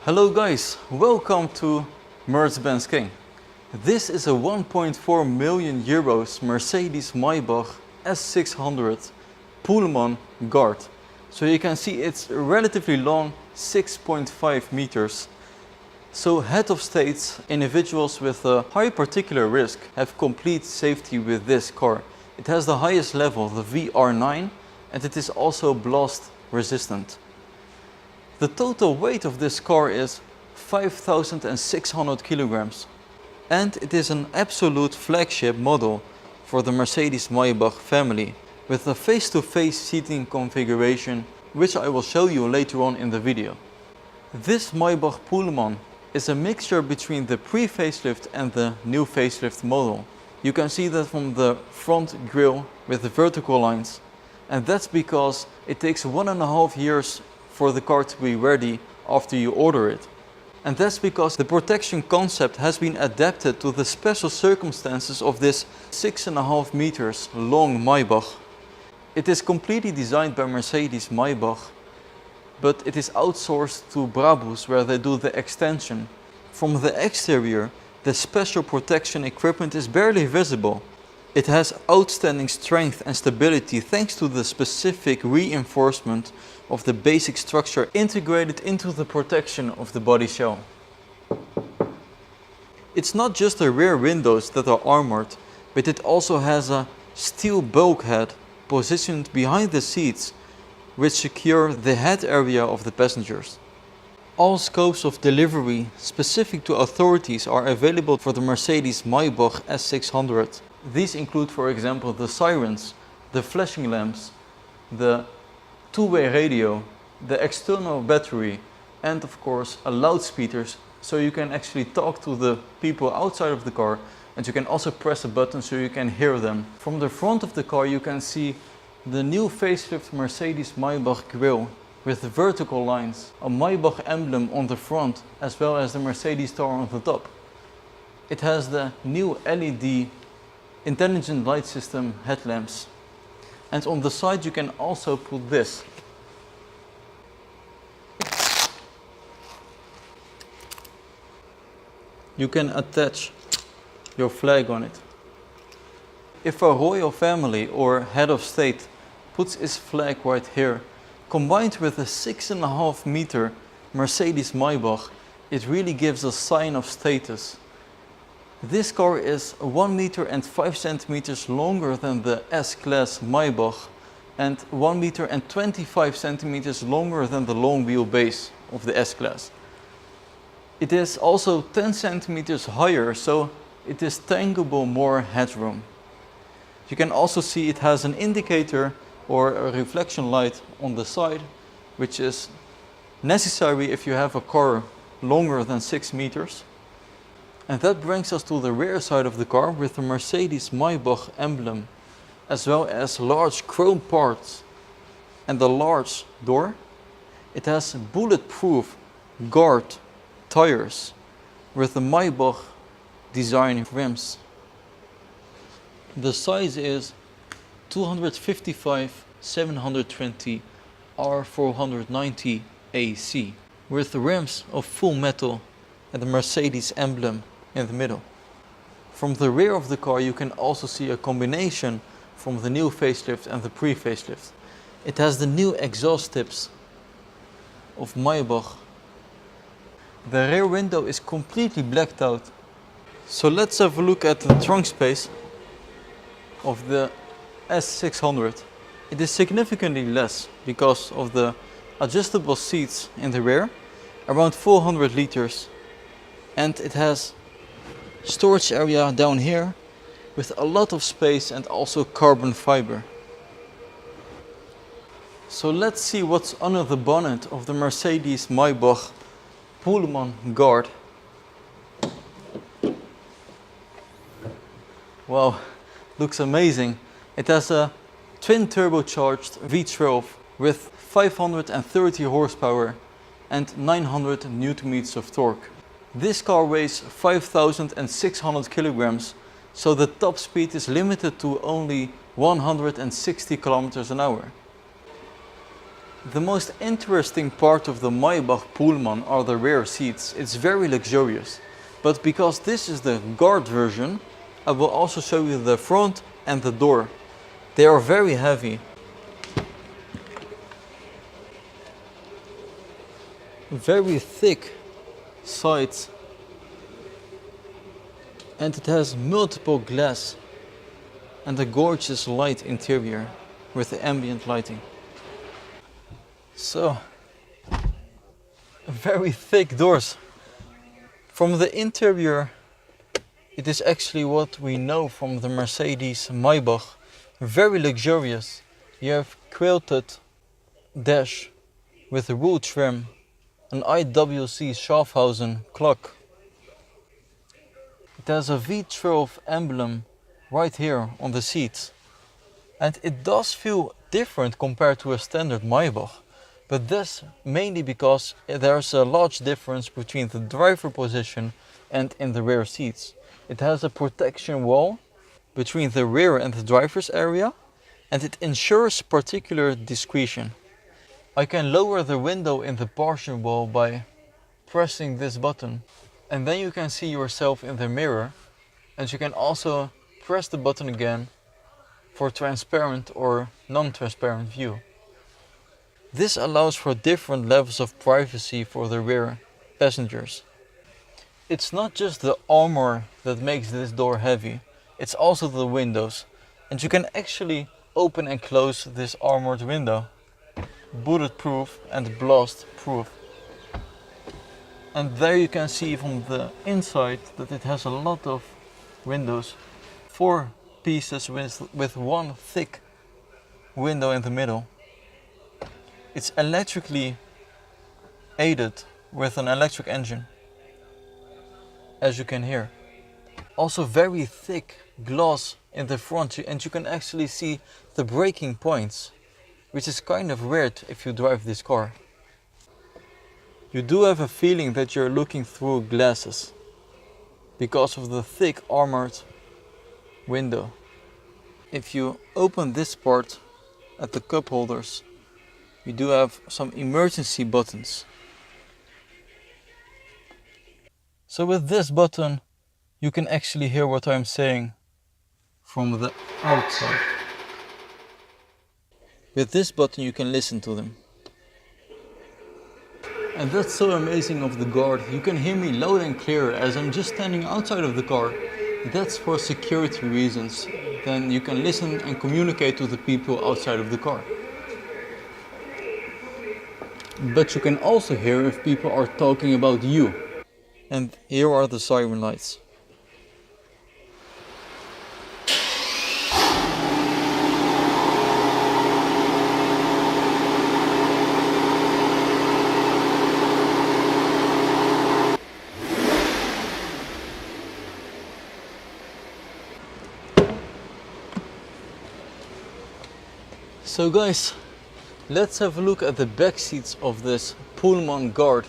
Hello guys, welcome to Mercedes-Benz King. This is a 1.4 million euros Mercedes Maybach S600 Pullman guard. So you can see it's relatively long, 6.5 meters. So head of states, individuals with a high particular risk have complete safety with this car. It has the highest level, the VR9, and it is also blast resistant. The total weight of this car is 5,600 kilograms, and it is an absolute flagship model for the Mercedes Maybach family with a face-to-face seating configuration, which I will show you later on in the video. This Maybach Pullman is a mixture between the pre-facelift and the new facelift model. You can see that from the front grille with the vertical lines, and that's because it takes 1.5 years for the car to be ready after you order it. And that's because the protection concept has been adapted to the special circumstances of this 6.5 meters long Maybach. It is completely designed by Mercedes Maybach, but it is outsourced to Brabus where they do the extension. From the exterior, the special protection equipment is barely visible. It has outstanding strength and stability thanks to the specific reinforcement of the basic structure integrated into the protection of the body shell. It's not just the rear windows that are armored, but it also has a steel bulkhead positioned behind the seats, which secure the head area of the passengers. All scopes of delivery specific to authorities are available for the Mercedes Maybach S600. These include, for example, the sirens, the flashing lamps, the two-way radio, the external battery, and of course a loudspeakers, so you can actually talk to the people outside of the car, and you can also press a button so you can hear them. From the front of the car you can see the new facelift Mercedes Maybach grille with the vertical lines, a Maybach emblem on the front as well as the Mercedes star on the top. It has the new LED intelligent light system headlamps. And on the side you can also put this. You can attach your flag on it. If a royal family or head of state puts his flag right here, combined with a 6.5 meter Mercedes Maybach, it really gives a sign of status. This car is 1 meter and 5 centimeters longer than the S-Class Maybach and 1 meter and 25 centimeters longer than the long wheelbase of the S-Class. It is also 10 centimeters higher, so it is tankable more headroom. You can also see it has an indicator or a reflection light on the side, which is necessary if you have a car longer than 6 meters. And that brings us to the rear side of the car with the Mercedes Maybach emblem, as well as large chrome parts and a large door. It has bulletproof guard tires with the Maybach design rims. The size is 255/720 R490 AC with the rims of full metal and the Mercedes emblem in the middle. From the rear of the car you can also see a combination from the new facelift and the pre-facelift. It has the new exhaust tips of Maybach. The rear window is completely blacked out. So let's have a look at the trunk space of the S600. It is significantly less because of the adjustable seats in the rear, around 400 liters, and it has storage area down here with a lot of space and also carbon fiber. So let's see what's under the bonnet of the Mercedes Maybach Pullman Guard. Wow, looks amazing. It has a twin turbocharged V12 with 530 horsepower and 900 Newton meters of torque. This car weighs 5,600 kilograms, so the top speed is limited to only 160 kilometers an hour. The most interesting part of the Maybach Pullman are the rear seats. It's very luxurious, but because this is the Guard version, I will also show you the front and the door. They are very heavy. Very thick sides, and it has multiple glass and a gorgeous light interior with the ambient lighting. So, very thick doors. From the interior, it is actually what we know from the Mercedes Maybach. Very luxurious. You have quilted dash with a wool trim, an IWC Schaffhausen clock. It has a V12 emblem right here on the seats. And it does feel different compared to a standard Maybach. But that's mainly because there's a large difference between the driver position and in the rear seats. It has a protection wall between the rear and the driver's area, and it ensures particular discretion. I can lower the window in the partial wall by pressing this button, and then you can see yourself in the mirror, and you can also press the button again for transparent or non-transparent view. This allows for different levels of privacy for the rear passengers. It's not just the armor that makes this door heavy, it's also the windows. And you can actually open and close this armored window. Bulletproof and blast proof. And there you can see from the inside that it has a lot of windows. 4 pieces with one thick window in the middle. It's electrically aided with an electric engine, as you can hear. Also very thick glass in the front, and you can actually see the braking points, which is kind of weird if you drive this car. You do have a feeling that you're looking through glasses because of the thick armored window. If you open this part at the cup holders, you do have some emergency buttons. So with this button, you can actually hear what I'm saying from the outside. With this button you can listen to them. And that's so amazing of the Guard. You can hear me loud and clear as I'm just standing outside of the car. That's for security reasons. Then you can listen and communicate to the people outside of the car. But you can also hear if people are talking about you. And here are the siren lights. So guys, let's have a look at the back seats of this Pullman Guard.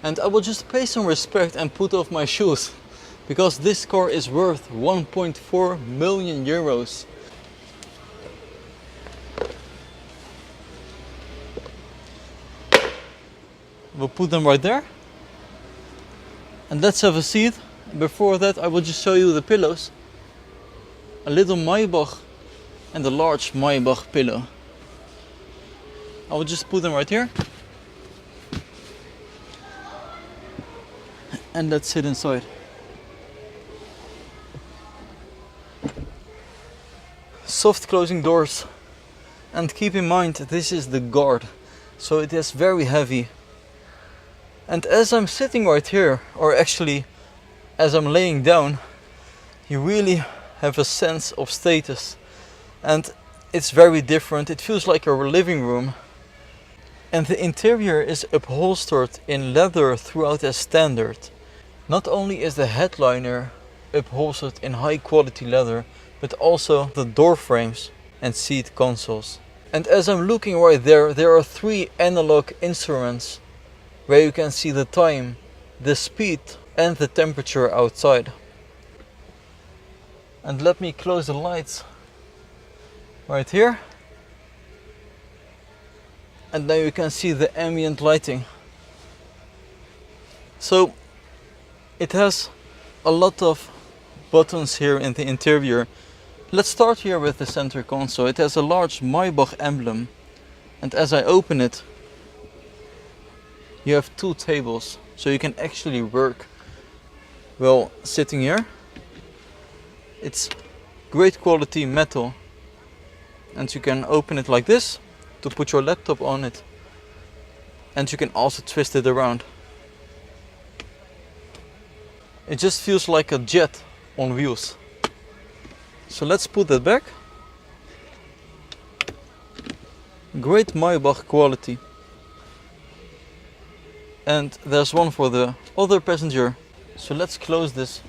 And I will just pay some respect and put off my shoes, because this car is worth 1.4 million euros. We'll put them right there. And let's have a seat. Before that, I will just show you the pillows. A little Maybach and a large Maybach pillow. I will just put them right here. And let's sit inside. Soft closing doors. And keep in mind, this is the Guard, so it is very heavy. And as I'm sitting right here, or actually as I'm laying down, you really have a sense of status. And it's very different. It feels like your living room. And the interior is upholstered in leather throughout as standard. Not only is the headliner upholstered in high quality leather, but also the door frames and seat consoles. And as I'm looking right there are 3 analog instruments where you can see the time, the speed and the temperature outside. And let me close the lights right here. And now you can see the ambient lighting. So it has a lot of buttons here in the interior. Let's start here with the center console. It has a large Maybach emblem, and as I open it, you have 2 tables, so you can actually work while sitting here. It's great quality metal, and you can open it like this to put your laptop on it, and you can also twist it around. It just feels like a jet on wheels. So let's put that back. Great Maybach quality. And there's one for the other passenger. So let's close this.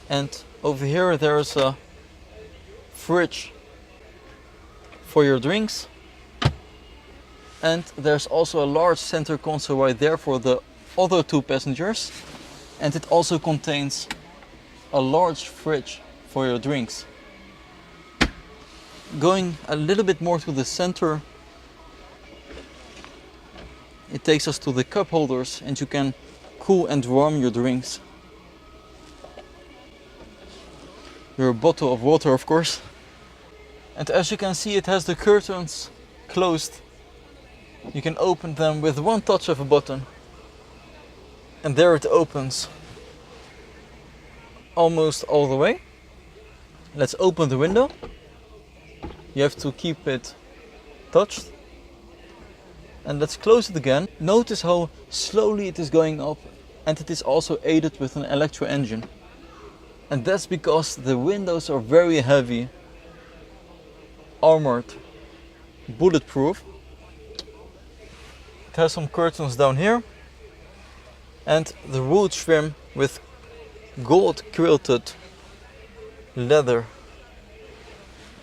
And over here there's a fridge for your drinks. And there's also a large center console right there for the other 2 passengers. And it also contains a large fridge for your drinks. Going a little bit more to the center, it takes us to the cup holders, and you can cool and warm your drinks. Your bottle of water, of course. And as you can see, it has the curtains closed. You can open them with one touch of a button. And there it opens almost all the way. Let's open the window. You have to keep it touched. And let's close it again. Notice how slowly it is going up, and it is also aided with an electro engine. And that's because the windows are very heavy, armored, bulletproof. It has some curtains down here, and the wood trim with gold quilted leather.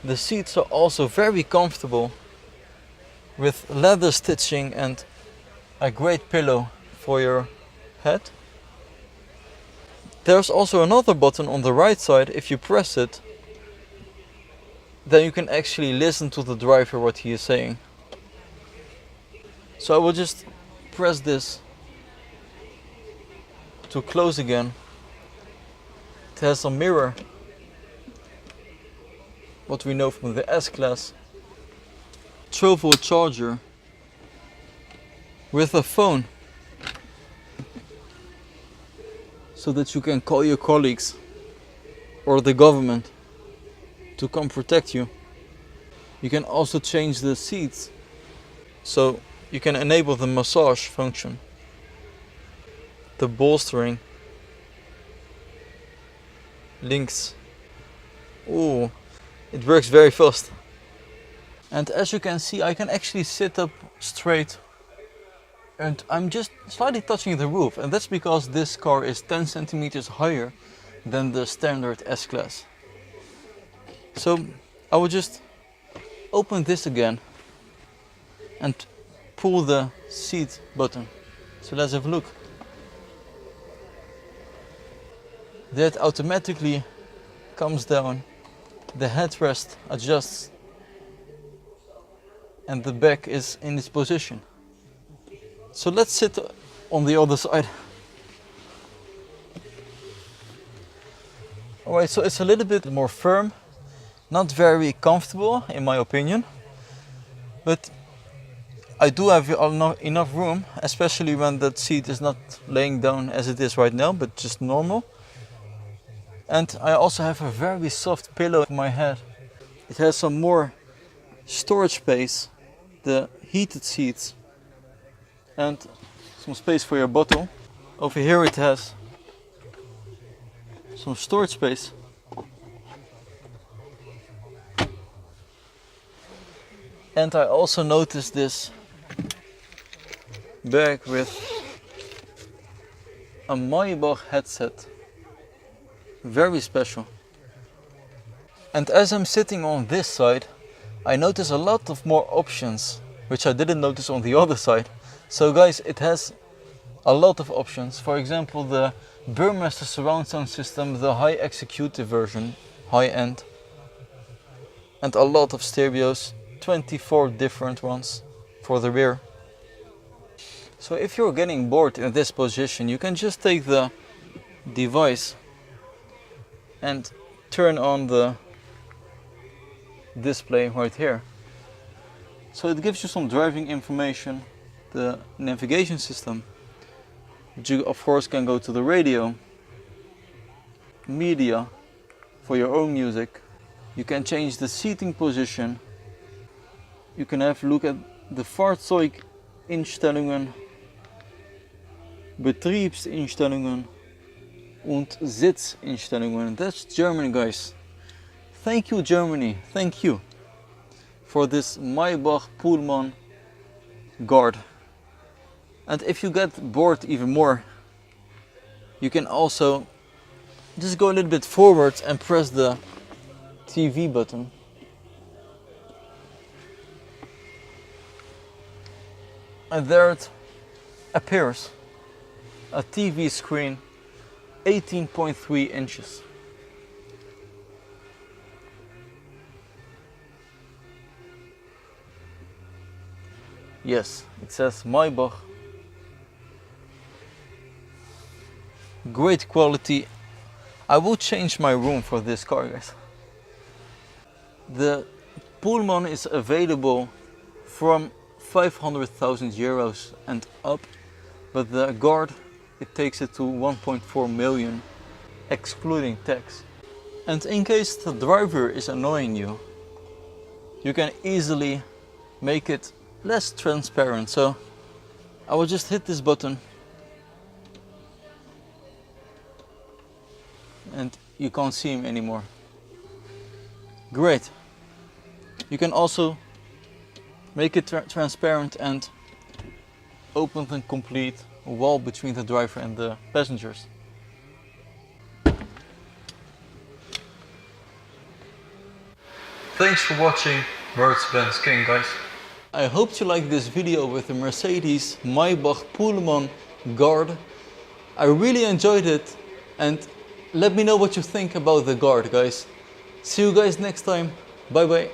The seats are also very comfortable with leather stitching and a great pillow for your head. There's also another button on the right side. If you press it, then you can actually listen to the driver what he is saying. So I will just press this to close again. It has a mirror, what we know from the S-Class. 12-volt charger with a phone, so that you can call your colleagues or the government to come protect you. You can also change the seats, so you can enable the massage function, the bolstering, links. Oh, it works very fast. And as you can see, I can actually sit up straight, and I'm just slightly touching the roof, and that's because this car is 10 centimeters higher than the standard S-Class. So I will just open this again and pull the seat button. So let's have a look. That automatically comes down, the headrest adjusts, and the back is in its position. So let's sit on the other side. Alright, so it's a little bit more firm, not very comfortable in my opinion, but I do have enough room, especially when that seat is not laying down as it is right now, but just normal. And I also have a very soft pillow on my head. It has some more storage space, the heated seats, and some space for your bottle. Over here it has some storage space. And I also noticed this bag with a Maybach headset. Very special. And as I'm sitting on this side, I notice a lot of more options, which I didn't notice on the other side. So guys, it has a lot of options. For example, the Burmester surround sound system, the high executive version, high end. And a lot of stereos, 24 different ones for the rear. So if you're getting bored in this position, you can just take the device and turn on the display right here. So it gives you some driving information, the navigation system, but you of course can go to the radio, media for your own music. You can change the seating position. You can have a look at the Fahrzeuginstellungen, Betriebsinstellungen und Sitzinstellungen. That's German, guys. Thank you, Germany. Thank you for this Maybach Pullman guard. And if you get bored even more, you can also just go a little bit forward and press the TV button. And there it appears, a TV screen, 18.3 inches. Yes, it says Maybach. Great quality. I will change my room for this car, guys. The Pullman is available from 500,000 euros and up, but the guard, it takes it to 1.4 million, excluding tax. And in case the driver is annoying you, you can easily make it less transparent. So I will just hit this button and you can't see him anymore. Great. You can also make it transparent and open the complete wall between the driver and the passengers. Thanks for watching Mercedes-Benz King, guys. I hope you liked this video with the Mercedes Maybach Pullman guard. I really enjoyed it, and let me know what you think about the guard, guys. See you guys next time. Bye bye.